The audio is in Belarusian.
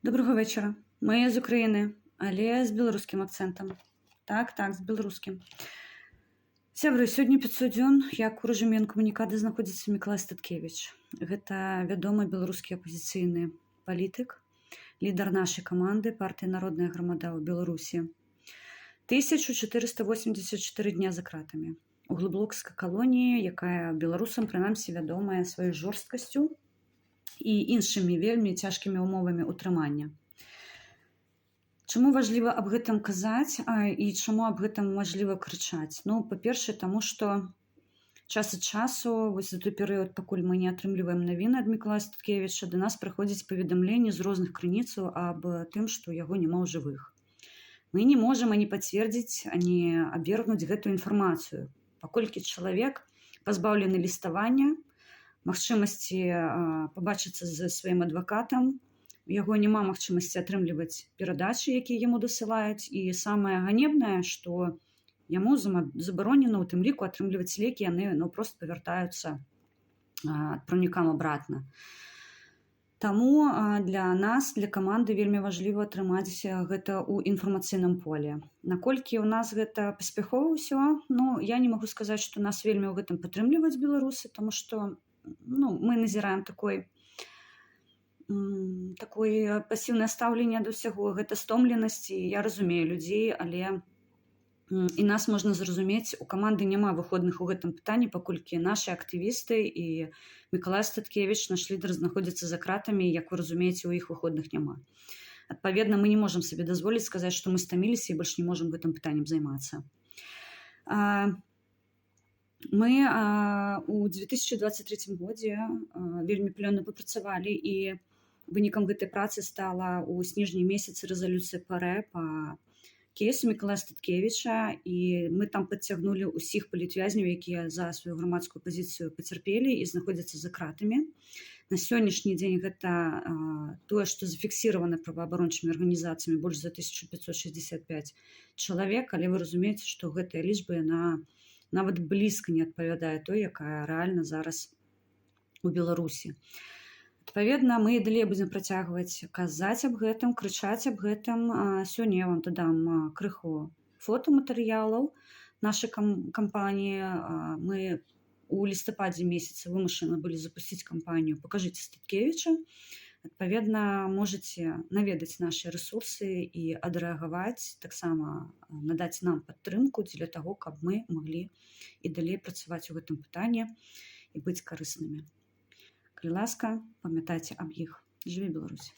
Добрага вечара. Мы з Украіны, але з беларускім акцэнтам. Так, з беларускім. Сябры, сёння 500 дзён, як у рэжыме інкамунікады знаходзіцца Мікалай Статкевіч. Гэта вядомы беларускі апазіцыйны палітык, лідар нашай каманды партыі Народная грамада ў Беларусі. 1484 дня за кратамі. У глыбокскай калоніі, якая беларусам прынамсі вядомая сваёй жорсткасцю і іншымі вельмі цяжкімі ўмовамі ўтрымання. Чаму важліва аб гэтым казаць і чаму аб гэтым важліва крычаць? Ну, па-першае, таму што час ад часу, вось за той перыяд, пакуль мы не атрымліваем навіны ад Мікалая Статкевіча, да нас прыходзяць паведамленні з розных крыніцаў аб тым, што яго няма ў жывых. Мы не можам ані пацвердзіць, ані абвергнуць гэтую інфармацыю, паколькі чалавек пазбаўлены ліставання, магчымасці пабачыцца з сваім адвакатам, у яго няма магчымасці атрымліваць перадачы, якія яму дасылаюць, і самае ганебнае, што яму забаронена ў тым ліку атрымліваць лекі, яны проста павяртаюцца адпраўнікам абратна. Таму для нас, для каманды вельмі важліва атрымаць гэта ў інфармацыйным поле. Наколькі ў нас гэта паспяхова ўсё? Ну, я не магу сказаць, што нас вельмі ў гэтым падтрымліваюць беларусы, таму што мы назіраем такое пасіўнае стаўленне да ўсяго, гэта стомленасць, і я разумею людзей, але і нас можна зразумець, у каманды няма выходных у гэтым пытанні, паколькі нашы актывісты і Мікалай Статкевіч, наш лідар, знаходзяцца за кратамі, як вы разумееце, у іх выходных няма. Адпаведна, мы не можам сабе дазволіць сказаць, што мы стаміліся і больш не можам гэтым пытаннем займацца. Мы ў 2023 годзе вельмі плённа папрацавалі, і вынікам гэтай працы стала ў снежні месяцы рэзалюцыя ПАРЭ па кейсу Мікалая Статкевіча, і мы там падцягнулі ўсіх палітвязняў, якія за сваю грамадскую пазіцыю пацярпелі і знаходзяцца за кратамі. На сённяшні дзень гэта тое, што зафіксіравана праваабарончымі арганізацыямі, больш за 1565 чалавек, але вы разумееце, што гэтая лічба, яна нават блізка не адпавядае той, якая рэальна зараз у Беларусі. Адпаведна, мы і далей будзем працягваць казаць аб гэтым, крычаць аб гэтым. Сёння я вам дадам крыху фотаматэрыялаў нашай кампаніі. Мы у лістападзе месяцы вымушаны былі запусціць кампанію «Пакажыце Статкевіча». Адпаведна, можаце наведаць нашы рэсурсы і адрэагаваць, таксама надаць нам падтрымку дзеля таго, каб мы маглі і далей працаваць у гэтым пытанні і быць карыснымі. Калі ласка, памятайце аб іх. Жыве Беларусь!